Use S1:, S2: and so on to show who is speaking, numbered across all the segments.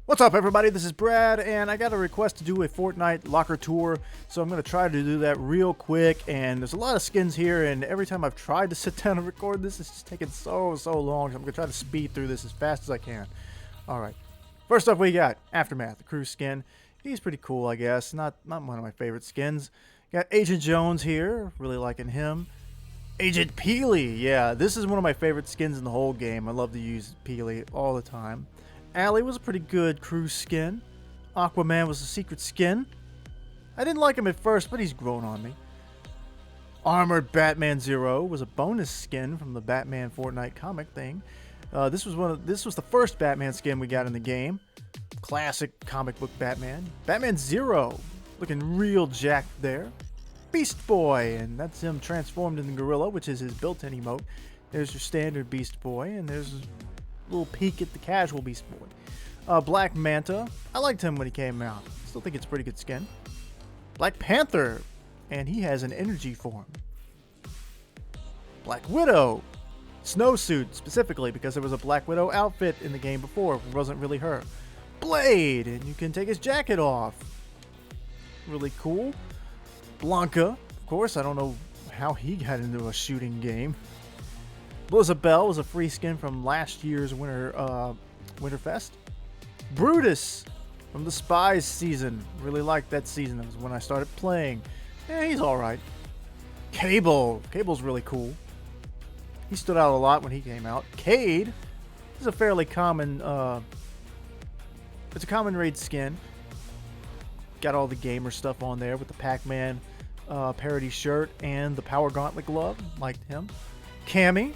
S1: What's up, everybody? This is Brad, and I got a request to do a Fortnite locker tour, so I'm going to try to do that real quick. And there's a lot of skins here, and every time I've tried to sit down and record this, it's just taking so long. So I'm going to try to speed through this as fast as I can. All right. First up, we got Aftermath, the crew skin. He's pretty cool, I guess. Not one of my favorite skins. Got Agent Jones here. Really liking him. Agent Peely. Yeah, this is one of my favorite skins in the whole game. I love to use Peely all the time. Allie was a pretty good crew skin. Aquaman was a secret skin. I didn't like him at first, but he's grown on me. Armored Batman Zero was a bonus skin from the Batman Fortnite comic thing. This was the first Batman skin we got in the game. Classic comic book Batman. Batman Zero, looking real jacked there. Beast Boy, and that's him transformed into Gorilla, which is his built-in emote. There's your standard Beast Boy, and there's little peek at the casual Beast Boy. Black Manta. I liked him when he came out. Still think it's a pretty good skin. Black Panther. And he has an energy form. Black Widow. Snowsuit, specifically, because there was a Black Widow outfit in the game before. It wasn't really her. Blade. And you can take his jacket off. Really cool. Blanca. Of course, I don't know how he got into a shooting game. Blizzabelle was a free skin from last year's Winterfest. Brutus from the Spies season. Really liked that season. That was when I started playing. Yeah, he's alright. Cable. Cable's really cool. He stood out a lot when he came out. Cade is a fairly common it's a common raid skin. Got all the gamer stuff on there with the Pac-Man parody shirt and the Power Gauntlet glove. Liked him. Cammy.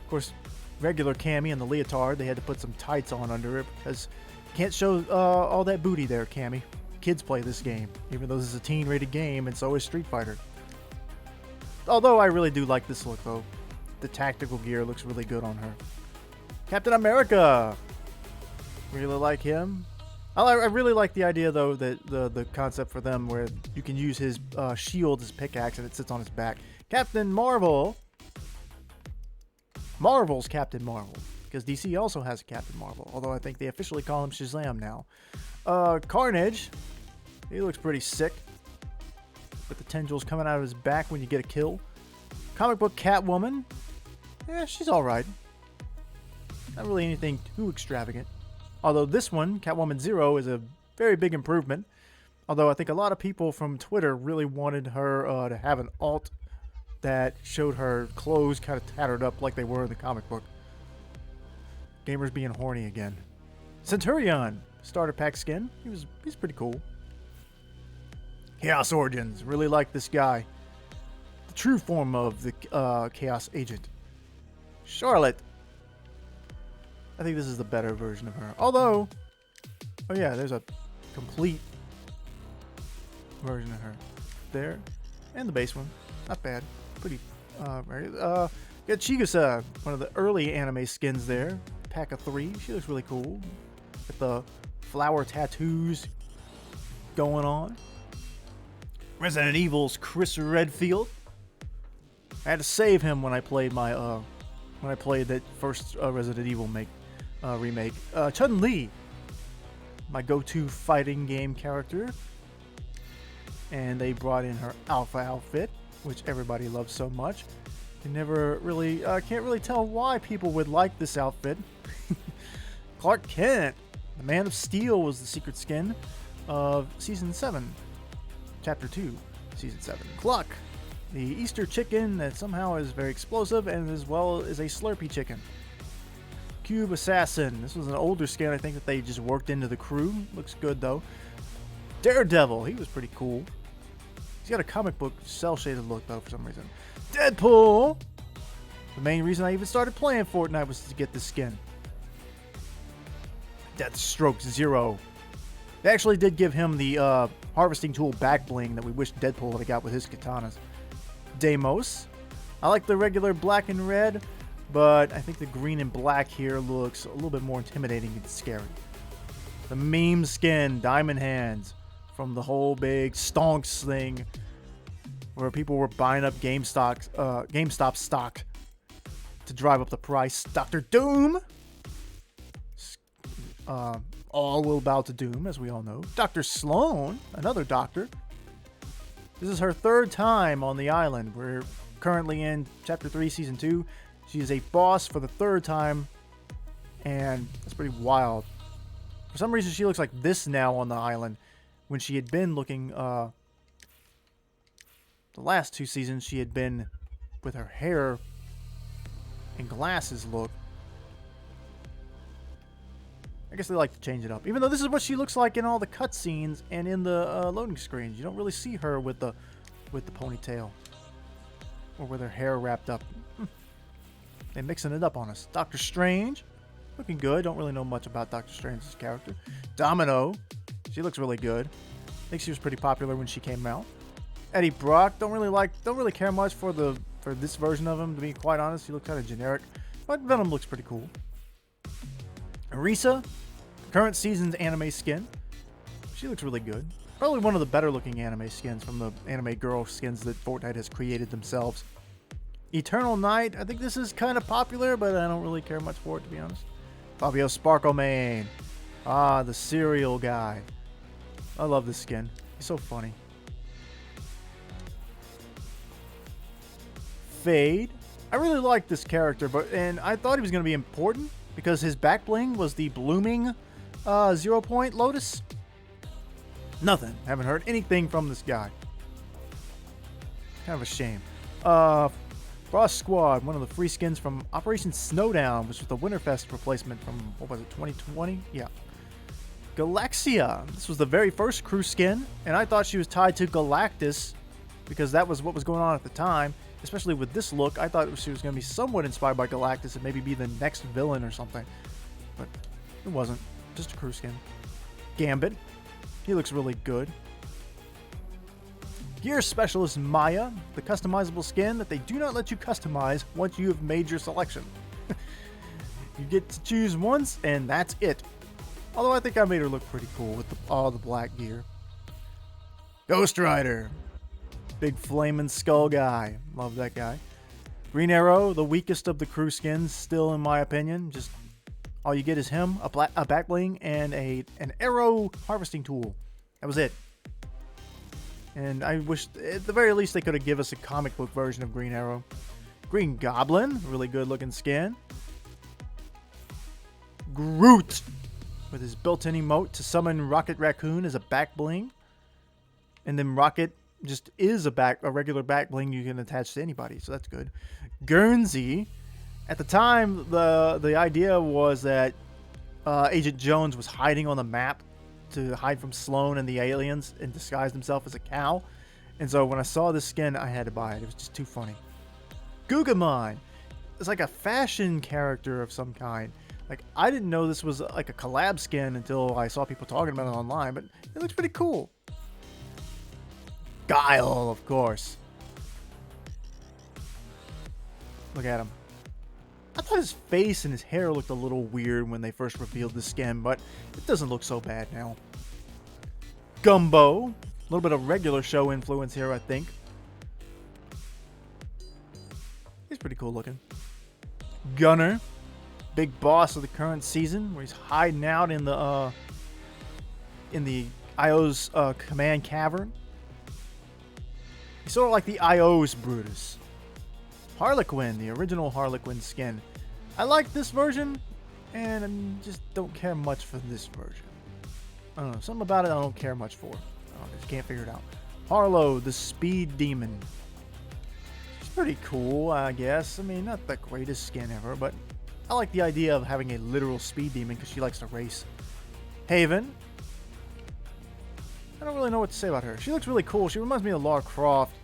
S1: Of course, regular Cammy and the leotard, they had to put some tights on under it because you can't show all that booty there, Cammy. Kids play this game, even though this is a teen-rated game, and so is Street Fighter. Although I really do like this look, though. The tactical gear looks really good on her. Captain America! Really like him. I really like the idea, though, that the concept for them where you can use his shield as pickaxe and it sits on his back. Captain Marvel! Marvel's Captain Marvel, because DC also has a Captain Marvel, although I think they officially call him Shazam now. Carnage, he looks pretty sick, with the tendrils coming out of his back when you get a kill. Comic book Catwoman, yeah, she's alright. Not really anything too extravagant. Although this one, Catwoman Zero, is a very big improvement. Although I think a lot of people from Twitter really wanted her to have an alt that showed her clothes kind of tattered up like they were in the comic book. Gamers being horny again. Centurion, starter pack skin. He's pretty cool. Chaos Origins, really like this guy. The true form of the Chaos Agent. Charlotte. I think this is the better version of her. Although, oh yeah, there's a complete version of her. There. And the base one. Not bad. Pretty got Chigusa, one of the early anime skins there. Pack of 3. She looks really cool. With the flower tattoos going on. Resident Evil's Chris Redfield. I had to save him when I played that first Resident Evil remake. Chun-Li, my go-to fighting game character. And they brought in her alpha outfit, which everybody loves so much. You never really, can't really tell why people would like this outfit. Clark Kent, the Man of Steel, was the secret skin of Season 7. Chapter 2, Season 7. Cluck, the Easter chicken that somehow is very explosive and as well as a Slurpee chicken. Cube Assassin, this was an older skin I think that they just worked into the crew. Looks good though. Daredevil, he was pretty cool. He's got a comic book cel-shaded look, though, for some reason. Deadpool! The main reason I even started playing Fortnite was to get this skin. Deathstroke Zero. They actually did give him the harvesting tool back bling that we wish Deadpool would have got with his katanas. Deimos. I like the regular black and red, but I think the green and black here looks a little bit more intimidating and scary. The meme skin, Diamond Hands. From the whole big stonks thing where people were buying up GameStop stock to drive up the price. Dr. Doom all will bow to doom, as we all know. Dr. Sloan, another doctor. This is her third time on the island. We're currently in Chapter 3, Season 2. She is a boss for the third time, and that's pretty wild. For some reason, she looks like this now on the island, when she had been looking, the last 2 seasons, she had been with her hair and glasses look. I guess they like to change it up. Even though this is what she looks like in all the cutscenes and in the loading screens. You don't really see her with the ponytail. Or with her hair wrapped up. They're mixing it up on us. Doctor Strange. Looking good. Don't really know much about Doctor Strange's character. Domino. She looks really good. I think she was pretty popular when she came out. Eddie Brock. Don't really care much for this version of him, to be quite honest. He looks kind of generic. But Venom looks pretty cool. Arisa. Current season's anime skin. She looks really good. Probably one of the better looking anime skins from the anime girl skins that Fortnite has created themselves. Eternal Night. I think this is kind of popular, but I don't really care much for it, to be honest. Fabio Sparklemane. Ah, the cereal guy. I love this skin. He's so funny. Fade. I really like this character, and I thought he was going to be important because his back bling was the blooming 0 point Lotus. Nothing. Haven't heard anything from this guy. Kind of a shame. Frost Squad, one of the free skins from Operation Snowdown, which was the Winterfest replacement from, what was it, 2020? Yeah. Galaxia. This was the very first crew skin, and I thought she was tied to Galactus because that was what was going on at the time. Especially with this look, I thought she was going to be somewhat inspired by Galactus and maybe be the next villain or something. But it wasn't. Just a crew skin. Gambit. He looks really good. Gear Specialist Maya, the customizable skin that they do not let you customize once you have made your selection. You get to choose once, and that's it. Although I think I made her look pretty cool with all the black gear. Ghost Rider. Big flaming skull guy. Love that guy. Green Arrow, the weakest of the crew skins, still in my opinion. Just all you get is him, a back bling, and an arrow harvesting tool. That was it. And I wish, at the very least, they could have given us a comic book version of Green Arrow. Green Goblin, really good looking skin. Groot, with his built-in emote to summon Rocket Raccoon as a back bling. And then Rocket just is a regular back bling you can attach to anybody, so that's good. Guernsey. At the time, the idea was that Agent Jones was hiding on the map to hide from Sloan and the aliens and disguised himself as a cow. And so when I saw this skin, I had to buy it. It was just too funny. Gugamon. It's like a fashion character of some kind. Like, I didn't know this was like a collab skin until I saw people talking about it online, but it looks pretty cool. Guile, of course. Look at him. I thought his face and his hair looked a little weird when they first revealed the skin, but it doesn't look so bad now. Gumbo. A little bit of regular show influence here, I think. He's pretty cool looking. Gunner. Big boss of the current season, where he's hiding out in the IO's command cavern. He's sort of like the IO's Brutus. Harlequin, the original Harlequin skin. I like this version, and I just don't care much for this version. I don't know, something about it I don't care much for. I just can't figure it out. Harlow, the Speed Demon. She's pretty cool, I guess. I mean, not the greatest skin ever, but I like the idea of having a literal speed demon because she likes to race. Haven. I don't really know what to say about her. She looks really cool. She reminds me of Lara Croft.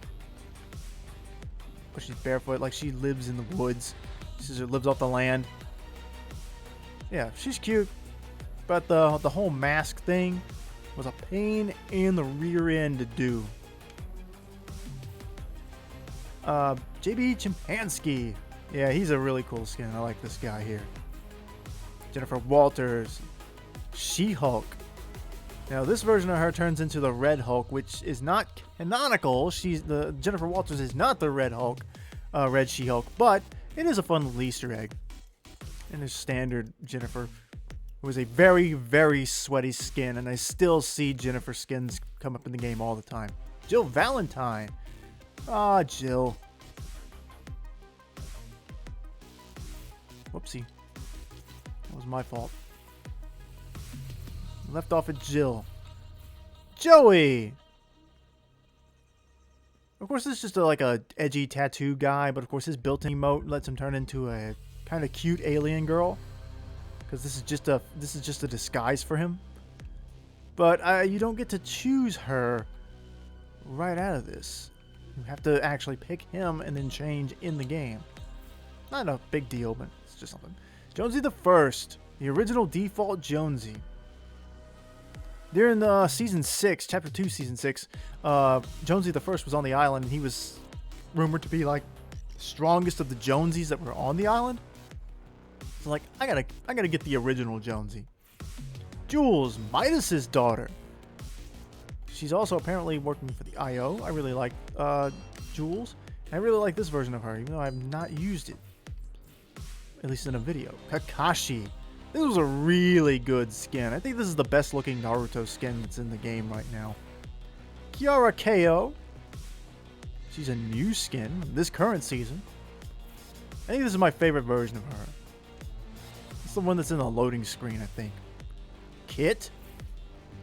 S1: But she's barefoot, like she lives in the woods. She lives off the land. Yeah, she's cute. But the whole mask thing was a pain in the rear end to do. JB Chimpansky. Yeah, he's a really cool skin. I like this guy here. Jennifer Walters. She-Hulk. Now, this version of her turns into the Red Hulk, which is not canonical. Jennifer Walters is not the Red Hulk, Red She-Hulk, but it is a fun little Easter egg. And there's standard Jennifer. It was a very, very sweaty skin, and I still see Jennifer skins come up in the game all the time. Jill Valentine. Ah, Jill. Whoopsie. That was my fault. Left off at Jill. Joey! Of course, this is just like a edgy tattoo guy, but of course his built-in emote lets him turn into a kind of cute alien girl. Because this is just a disguise for him. But you don't get to choose her right out of this. You have to actually pick him and then change in the game. Not a big deal, but it's just something. Jonesy the First, the original default Jonesy. During Season 6, Chapter 2, Season 6, Jonesy the First was on the island, and he was rumored to be, like, the strongest of the Jonesies that were on the island. So, like, I gotta get the original Jonesy. Jules, Midas's daughter. She's also apparently working for the IO. I really like Jules. And I really like this version of her, even though I have not used it. At least in a video. Kakashi. This was a really good skin. I think this is the best looking Naruto skin that's in the game right now. Kiara Ko. She's a new skin this current season. I think this is my favorite version of her. It's the one that's in the loading screen, I think. Kit.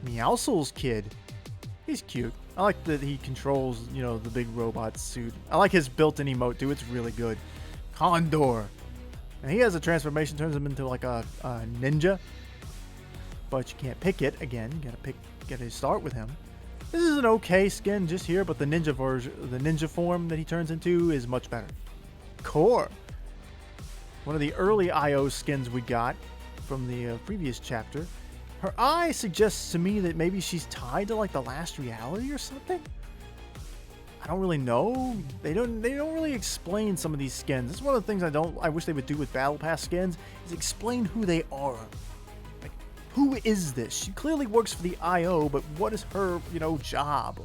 S1: Meowscles kid. He's cute. I like that he controls, you know, the big robot suit. I like his built-in emote too. It's really good. Condor. And he has a transformation, turns him into like a ninja. But you can't pick it. Again, you gotta start with him. This is an okay skin just here, but the ninja version, the ninja form that he turns into is much better. Core. One of the early IO skins we got from the previous chapter. Her eye suggests to me that maybe she's tied to like the last reality or something. I don't really know. They don't really explain some of these skins. This is one of the things I wish they would do with Battle Pass skins, is explain who they are. Like, who is this? She clearly works for the IO, but what is her, you know, job?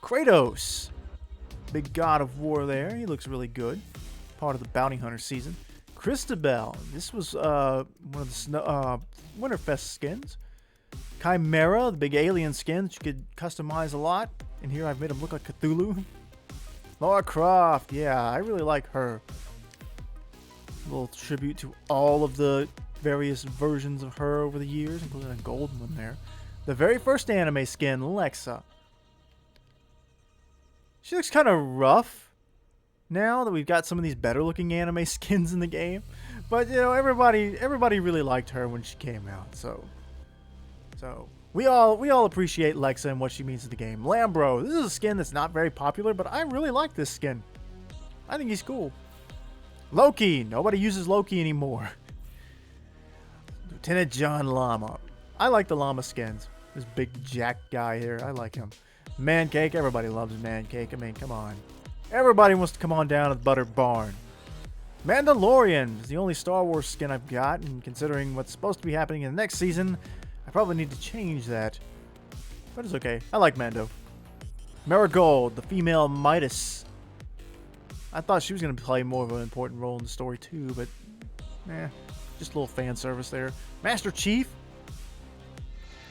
S1: Kratos. Big god of war there. He looks really good. Part of the bounty hunter season. Christabel. This was one of the Winterfest skins. Chimera, the big alien skin that you could customize a lot. And here I've made him look like Cthulhu. Lara Croft, yeah, I really like her. A little tribute to all of the various versions of her over the years, including a golden one there. The very first anime skin, Lexa. She looks kind of rough now that we've got some of these better looking anime skins in the game. But, you know, everybody really liked her when she came out, so we all appreciate Lexa and what she means to the game. Lambro, this is a skin that's not very popular, but I really like this skin. I think he's cool. Loki, nobody uses Loki anymore. Lieutenant John Llama. I like the llama skins. This big jack guy here, I like him. Mancake, everybody loves Mancake. I mean, come on. Everybody wants to come on down to the Butter Barn. Mandalorian is the only Star Wars skin I've got, and considering what's supposed to be happening in the next season, I probably need to change that. But it's okay. I like Mando. Marigold, the female Midas. I thought she was going to play more of an important role in the story too, but just a little fan service there. Master Chief.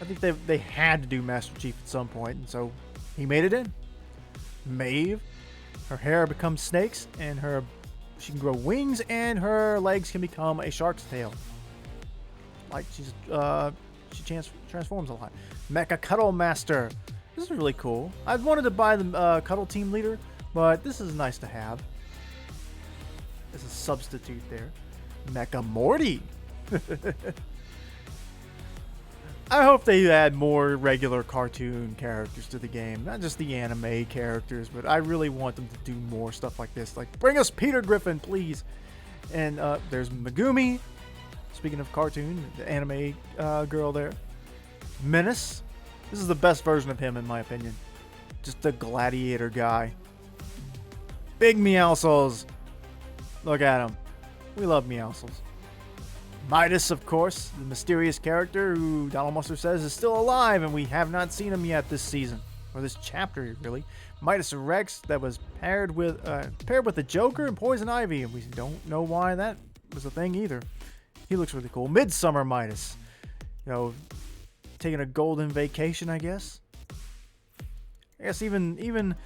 S1: I think they had to do Master Chief at some point, and so he made it in. Maeve. Her hair becomes snakes, and she can grow wings, and her legs can become a shark's tail. Like she transforms a lot. Mecha Cuddle Master. This is really cool. I've wanted to buy the Cuddle Team Leader, but this is nice to have. As a substitute there. Mecha Morty. I hope they add more regular cartoon characters to the game. Not just the anime characters, but I really want them to do more stuff like this. Like, bring us Peter Griffin, please. And there's Megumi. Speaking of cartoon, the anime girl there. Menace. This is the best version of him, in my opinion. Just a gladiator guy. Big Meowscles. Look at him. We love Meowscles. Midas, of course, the mysterious character who Donald Mustard says is still alive, and we have not seen him yet this season. Or this chapter, really. Midas Rex that was paired with the Joker and Poison Ivy, and we don't know why that was a thing either. He looks really cool. Midsummer Midas. You know, taking a golden vacation, I guess. I guess even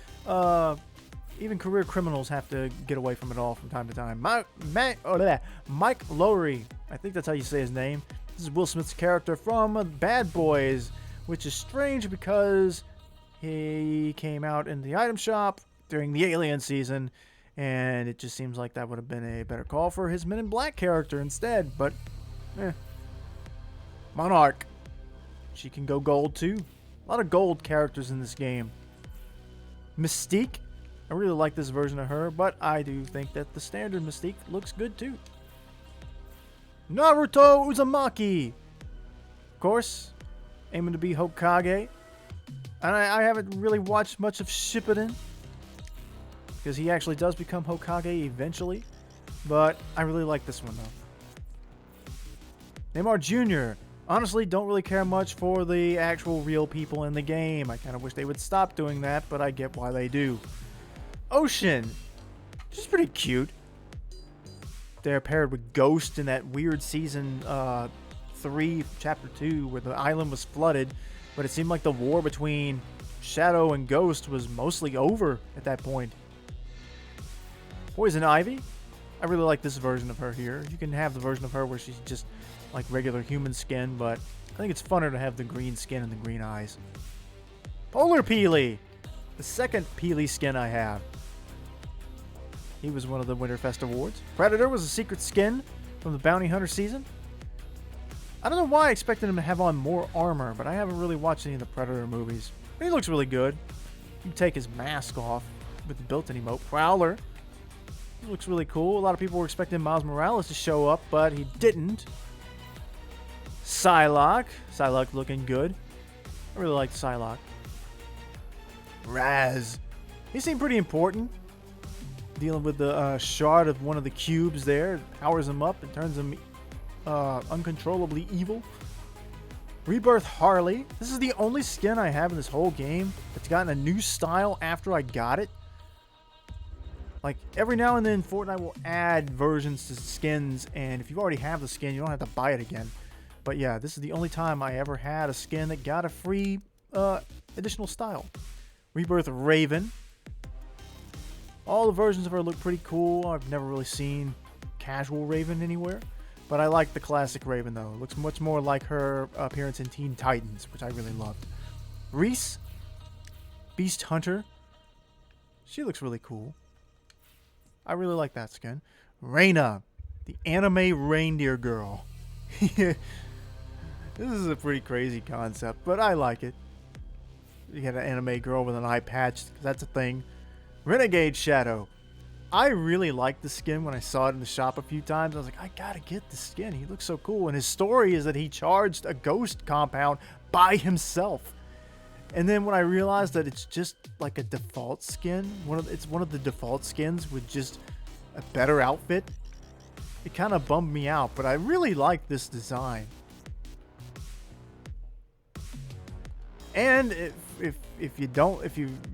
S1: career criminals have to get away from it all from time to time. Mike Lowry. I think that's how you say his name. This is Will Smith's character from Bad Boys, which is strange because he came out in the item shop during the Alien season, and it just seems like that would have been a better call for his Men in Black character instead, but Monarch. She can go gold too. A lot of gold characters in this game. Mystique. I really like this version of her, but I do think that the standard Mystique looks good too. Naruto Uzumaki. Of course, aiming to be Hokage. And I haven't really watched much of Shippuden, because he actually does become Hokage eventually. But I really like this one though. Neymar Jr. Honestly, don't really care much for the actual real people in the game. I kind of wish they would stop doing that, but I get why they do. Ocean. She's pretty cute. They're paired with Ghost in that weird season 3, chapter 2, where the island was flooded, but it seemed like the war between Shadow and Ghost was mostly over at that point. Poison Ivy. I really like this version of her here. You can have the version of her where she's just like regular human skin, but I think it's funner to have the green skin and the green eyes. Polar Peely. The second Peely skin I have. He was one of the Winterfest Awards. Predator was a secret skin from the Bounty Hunter season. I don't know why I expected him to have on more armor, but I haven't really watched any of the Predator movies. But he looks really good. You can take his mask off with the built-in emote. Prowler. He looks really cool. A lot of people were expecting Miles Morales to show up, but he didn't. Psylocke. Psylocke looking good. I really like Psylocke. Raz. He seemed pretty important. Dealing with the shard of one of the cubes there. It powers him up and turns him uncontrollably evil. Rebirth Harley. This is the only skin I have in this whole game that's gotten a new style after I got it. Like, every now and then Fortnite will add versions to skins, and if you already have the skin, you don't have to buy it again. But yeah, this is the only time I ever had a skin that got a free additional style. Rebirth Raven. All the versions of her look pretty cool. I've never really seen casual Raven anywhere. But I like the classic Raven, though. It looks much more like her appearance in Teen Titans, which I really loved. Reese. Beast Hunter. She looks really cool. I really like that skin. Reyna. The anime reindeer girl. This is a pretty crazy concept, but I like it. You get an anime girl with an eye patch, 'cause that's a thing. Renegade Shadow. I really liked the skin when I saw it in the shop a few times. I was like, I gotta get the skin. He looks so cool. And his story is that he charged a ghost compound by himself. And then when I realized that it's just like a default skin, it's one of the default skins with just a better outfit, it kind of bummed me out. But I really like this design. And if you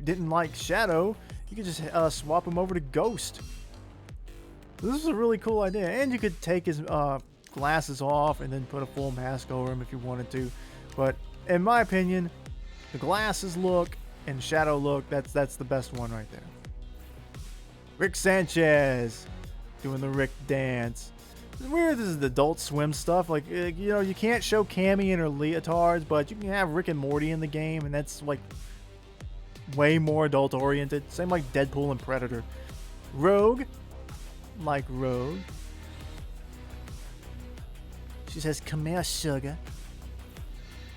S1: didn't like Shadow, you could just swap him over to Ghost. This is a really cool idea. And you could take his glasses off and then put a full mask over him if you wanted to. But in my opinion, the glasses look and Shadow look, that's the best one right there. Rick Sanchez doing the Rick dance. It's weird, this is the Adult Swim stuff. Like, you know, you can't show Cammy in her leotards, but you can have Rick and Morty in the game, and that's like way more adult oriented. Same like Deadpool and Predator. Rogue. Like Rogue. She says, "Come here, sugar."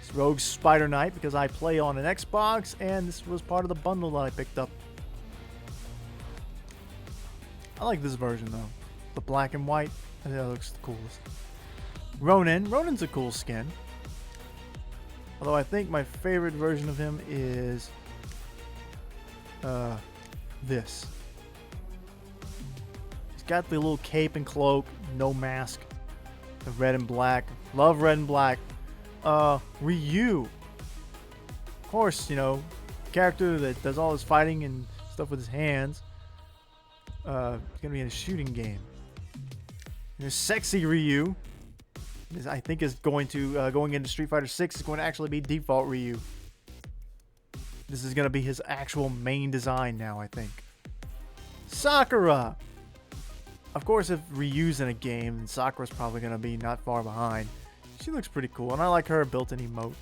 S1: It's Rogue's Spider Knight because I play on an Xbox, and this was part of the bundle that I picked up. I like this version though. The black and white. I think that looks the coolest. Ronin. Ronin's a cool skin. Although I think my favorite version of him is this. He's got the little cape and cloak, no mask. The red and black. Love red and black. Ryu. Of course, you know, character that does all his fighting and stuff with his hands. It's gonna be in a shooting game. There's sexy Ryu. I think is going to going into Street Fighter 6 is going to actually be default Ryu. This is going to be his actual main design now, I think. Sakura! Of course, if Ryu's in a game, then Sakura's probably going to be not far behind. She looks pretty cool, and I like her built-in emote.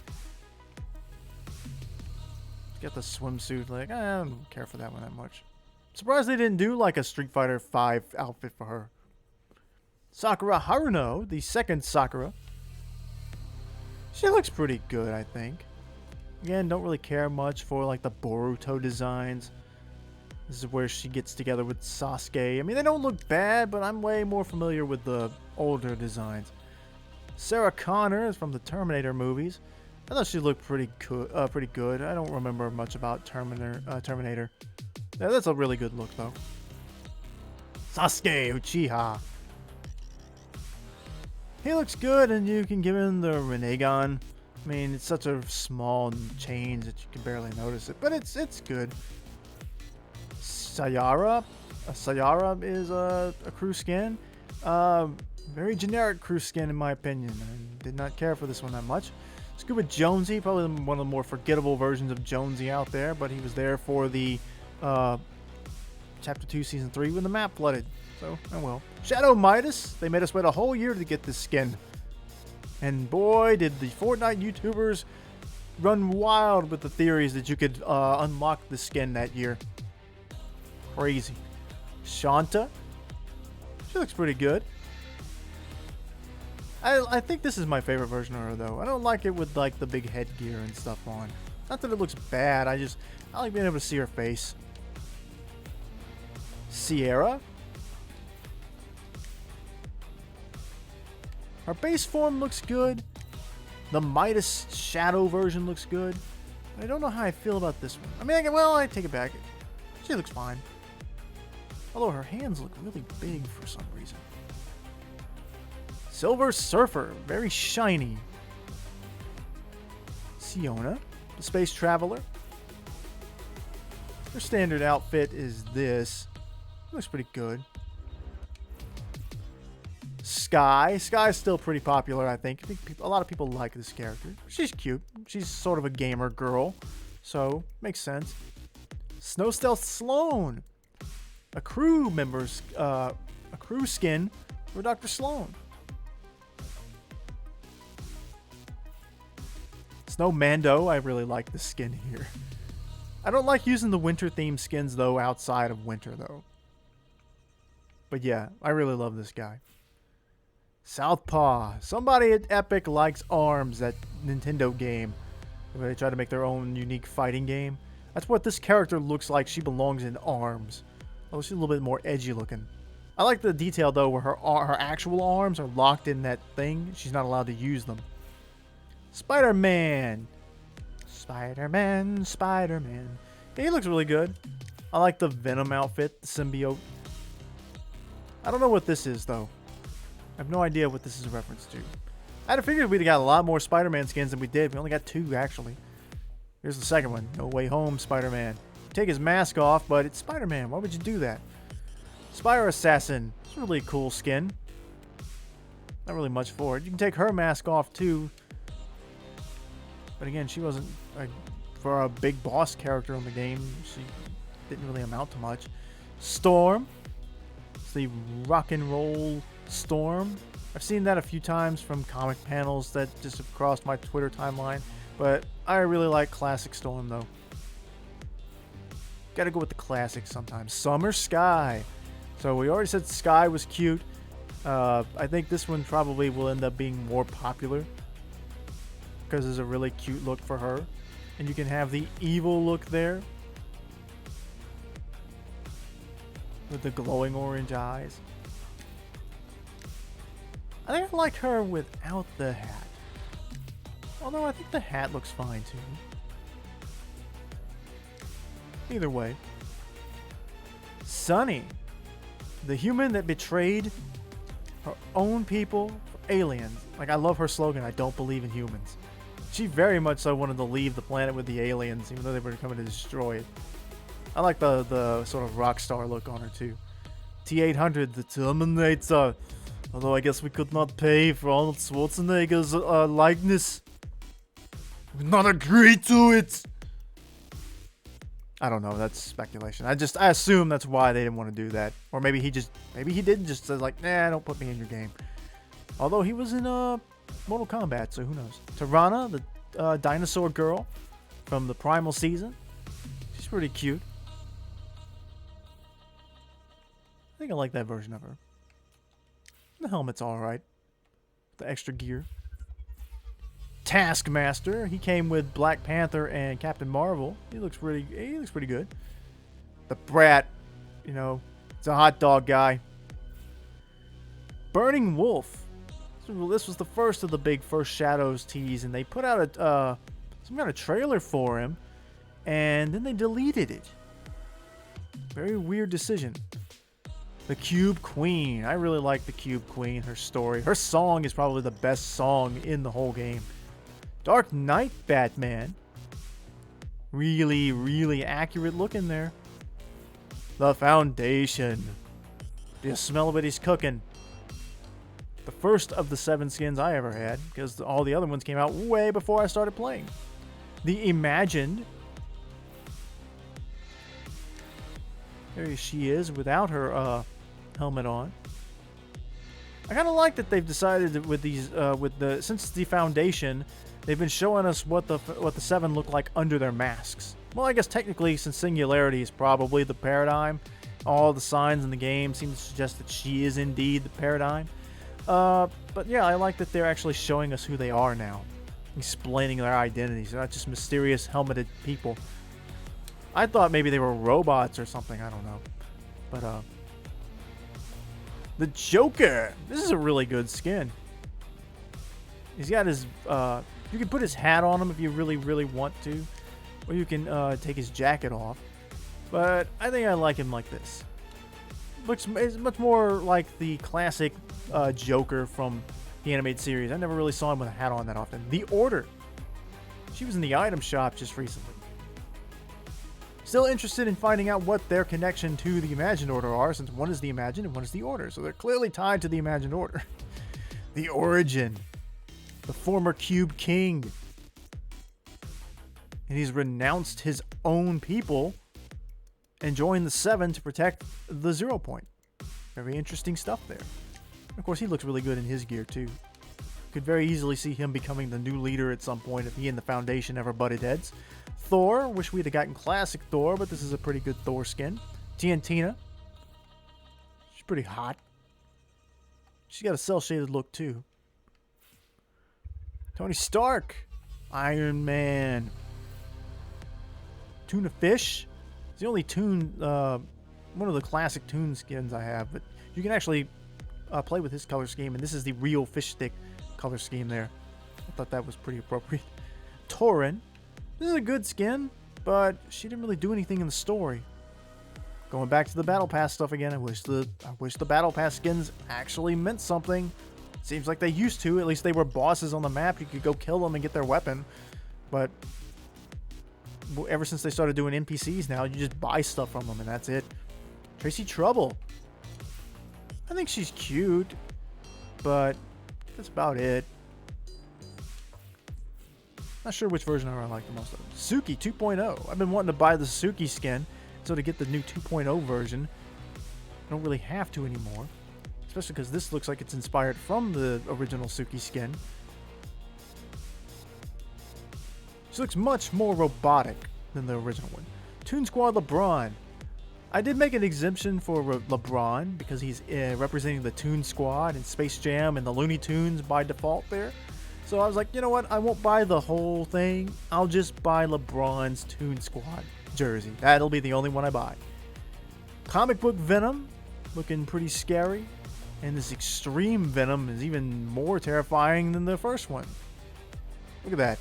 S1: Get the swimsuit, like, I don't care for that one that much. Surprised they didn't do like a Street Fighter 5 outfit for her. Sakura Haruno, the second Sakura. She looks pretty good, I think. Again, don't really care much for like the Boruto designs. This is where she gets together with Sasuke. I mean, they don't look bad, but I'm way more familiar with the older designs. Sarah Connor is from the Terminator movies. I thought she looked pretty good. I don't remember much about Terminator. Yeah, that's a really good look, though. Sasuke Uchiha. He looks good, and you can give him the Rinnegan. I mean, it's such a small change that you can barely notice it, but it's good. Sayara. Sayara is a crew skin. Very generic crew skin, in my opinion. I did not care for this one that much. Scuba Jonesy, probably one of the more forgettable versions of Jonesy out there, but he was there for the Chapter 2, Season 3 when the map flooded. So, oh well. Shadow Midas, they made us wait a whole year to get this skin. And boy, did the Fortnite YouTubers run wild with the theories that you could unlock the skin that year. Crazy. Shanta, she looks pretty good. I think this is my favorite version of her, though. I don't like it with like the big headgear and stuff on. Not that it looks bad, I like being able to see her face. Sierra. Her base form looks good. The Midas Shadow version looks good. I don't know how I feel about this one. I mean, I take it back. She looks fine. Although her hands look really big for some reason. Silver Surfer, very shiny. Siona, the Space Traveler. Her standard outfit is this. Looks pretty good. Sky. Sky's still pretty popular, I think. A lot of people like this character. She's cute. She's sort of a gamer girl, so makes sense. Snow Stealth Sloan. A crew member's, a crew skin for Dr. Sloan. Snow Mando, I really like the skin here. I don't like using the winter themed skins though outside of winter though. But yeah, I really love this guy. Southpaw. Somebody at Epic likes ARMS, that Nintendo game, where they try to make their own unique fighting game. That's what this character looks like. She belongs in ARMS. Oh, she's a little bit more edgy looking. I like the detail though where her actual arms are locked in that thing. She's not allowed to use them. Spider-Man. Spider-Man, Spider-Man. Yeah, he looks really good. I like the Venom outfit, the symbiote. I don't know what this is though. I have no idea what this is a reference to. I had figured we'd got a lot more Spider-Man skins than we did. We only got 2 actually. Here's the second one. No Way Home Spider-Man. Take his mask off, but it's Spider-Man. Why would you do that? Spire Assassin. It's a really cool skin. Not really much for it. You can take her mask off too. But again, she wasn't for a big boss character in the game. She didn't really amount to much. Storm. It's the rock and roll Storm. I've seen that a few times from comic panels that just have crossed my Twitter timeline. But I really like classic Storm though. Gotta go with the classics sometimes. Summer Sky. So we already said Sky was cute. I think this one probably will end up being more popular because there's a really cute look for her. And you can have the evil look there with the glowing orange eyes. I think I like her without the hat. Although I think the hat looks fine too. Either way. Sunny. The human that betrayed her own people for aliens. Like, I love her slogan, I don't believe in humans. She very much so wanted to leave the planet with the aliens, even though they were coming to destroy it. I like the sort of rock star look on her too. T-800, the Terminator. Although I guess we could not pay for Arnold Schwarzenegger's likeness. We not agree to it. I don't know. That's speculation. I assume that's why they didn't want to do that. Or maybe he didn't just say like, nah, don't put me in your game. Although he was in Mortal Kombat, so who knows? Tirana, the dinosaur girl from the Primal season. She's pretty cute. I think I like that version of her. The helmet's alright. The extra gear. Taskmaster. He came with Black Panther and Captain Marvel. He looks pretty good. The Brat, you know, it's a hot dog guy. Burning Wolf. This was the first of the big First Shadows tease, and they put out some kind of trailer for him, and then they deleted it. Very weird decision. The Cube Queen. I really like the Cube Queen, her story. Her song is probably the best song in the whole game. Dark Knight Batman. Really, really accurate looking there. The Foundation. The smell of it he's cooking. The first of the 7 skins I ever had, because all the other ones came out way before I started playing. The Imagined. There she is without her helmet on. I kind of like that they've decided that with these, since the Foundation, they've been showing us what the 7 look like under their masks. Well, I guess technically, since Singularity is probably the paradigm, all the signs in the game seem to suggest that she is indeed the paradigm. But yeah, I like that they're actually showing us who they are now, explaining their identities. They're not just mysterious helmeted people. I thought maybe they were robots or something. I don't know. But the Joker. This is a really good skin. He's got his. You can put his hat on him if you really, really want to, or you can take his jacket off. But I think I like him like this. It's much more like the classic Joker from the animated series. I never really saw him with a hat on that often. The Order. She was in the item shop just recently. Still interested in finding out what their connection to the Imagined Order are, since one is the Imagined and one is the Order. So they're clearly tied to the Imagined Order. The Origin. The former Cube King. And he's renounced his own people and joined the 7 to protect the 0 point. Very interesting stuff there. Of course, he looks really good in his gear, too. Could very easily see him becoming the new leader at some point if he and the Foundation ever butted heads. Thor. Wish we'd have gotten classic Thor, but this is a pretty good Thor skin. Tiantina. She's pretty hot. She's got a cel-shaded look, too. Tony Stark. Iron Man. Tuna Fish. It's the only Toon, one of the classic Toon skins I have, but you can actually play with his color scheme, and this is the real fish stick color scheme there. I thought that was pretty appropriate. Tauren. This is a good skin, but she didn't really do anything in the story. Going back to the Battle Pass stuff again, I wish the Battle Pass skins actually meant something. Seems like they used to. At least they were bosses on the map. You could go kill them and get their weapon. But ever since they started doing NPCs now, you just buy stuff from them and that's it. Tracy Trouble. I think she's cute, but that's about it. Not sure which version I like the most of. Suki 2.0. I've been wanting to buy the Suki skin, so to get the new 2.0 version, I don't really have to anymore. Especially because this looks like it's inspired from the original Suki skin. She looks much more robotic than the original one. Toon Squad LeBron. I did make an exemption for LeBron because he's representing the Toon Squad and Space Jam and the Looney Tunes by default there. So I was like, you know what? I won't buy the whole thing. I'll just buy LeBron's Toon Squad jersey. That'll be the only one I buy. Comic book Venom. Looking pretty scary. And this extreme Venom is even more terrifying than the first one. Look at that.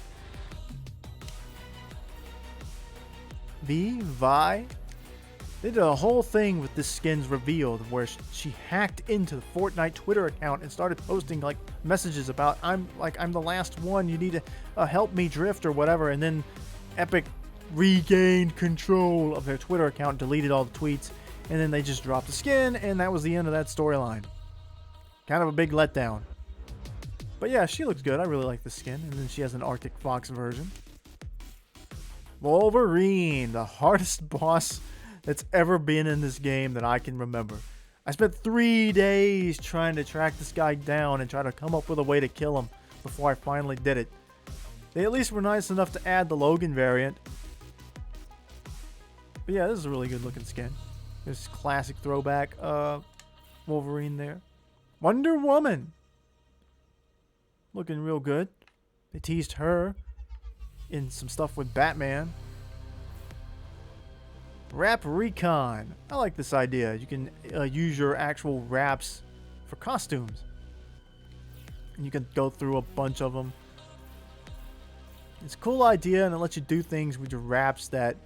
S1: Vi. They did a whole thing with this skin's revealed where she hacked into the Fortnite Twitter account and started posting like messages about I'm the last one, you need to help me drift or whatever, and then Epic regained control of their Twitter account, deleted all the tweets, and then they just dropped the skin, and that was the end of that storyline. Kind of a big letdown. But yeah, she looks good. I really like the skin. And then she has an Arctic Fox version. Wolverine, the hardest boss that's ever been in this game that I can remember. I spent 3 days trying to track this guy down and try to come up with a way to kill him before I finally did it. They at least were nice enough to add the Logan variant. But yeah, this is a really good looking skin. This classic throwback Wolverine there. Wonder Woman. Looking real good. They teased her in some stuff with Batman. Wrap Recon. I like this idea. You can use your actual wraps for costumes. And you can go through a bunch of them. It's a cool idea, and it lets you do things with your wraps that,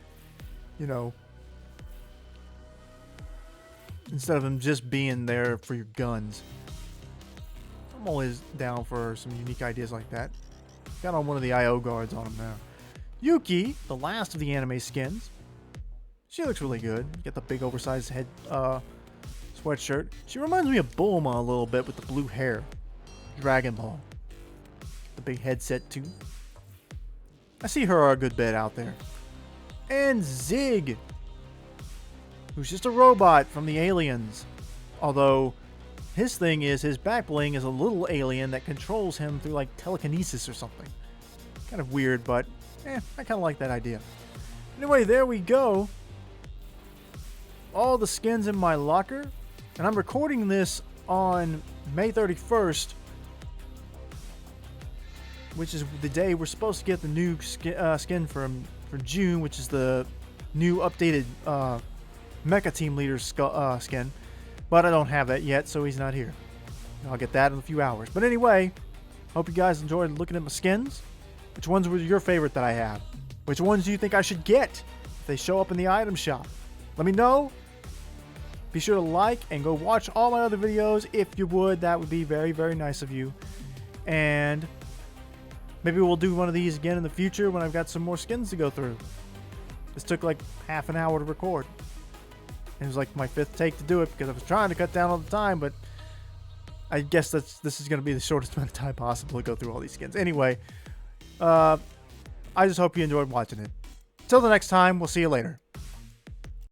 S1: you know, instead of them just being there for your guns. I'm always down for some unique ideas like that. Got on one of the IO guards on him now. Yuki, the last of the anime skins. She looks really good. Get the big oversized head sweatshirt. She reminds me of Bulma a little bit with the blue hair. Dragon Ball. The big headset too. I see her a good bit out there. And Zig, who's just a robot from the aliens. Although his thing is his back bling is a little alien that controls him through like telekinesis or something. Kind of weird, but I kind of like that idea. Anyway, there we go. All the skins in my locker. And I'm recording this on May 31st, which is the day we're supposed to get the new skin for June, which is the new updated Mecha Team Leader skin. But I don't have that yet, so he's not here. I'll get that in a few hours. But anyway, hope you guys enjoyed looking at my skins. Which ones were your favorite that I have? Which ones do you think I should get if they show up in the item shop? Let me know. Be sure to like and go watch all my other videos if you would. That would be very, very nice of you. And maybe we'll do one of these again in the future when I've got some more skins to go through. This took like half an hour to record. It was like my 5th take to do it because I was trying to cut down all the time, but I guess this is going to be the shortest amount of time possible to go through all these skins. Anyway, I just hope you enjoyed watching it. Till the next time, we'll see you later.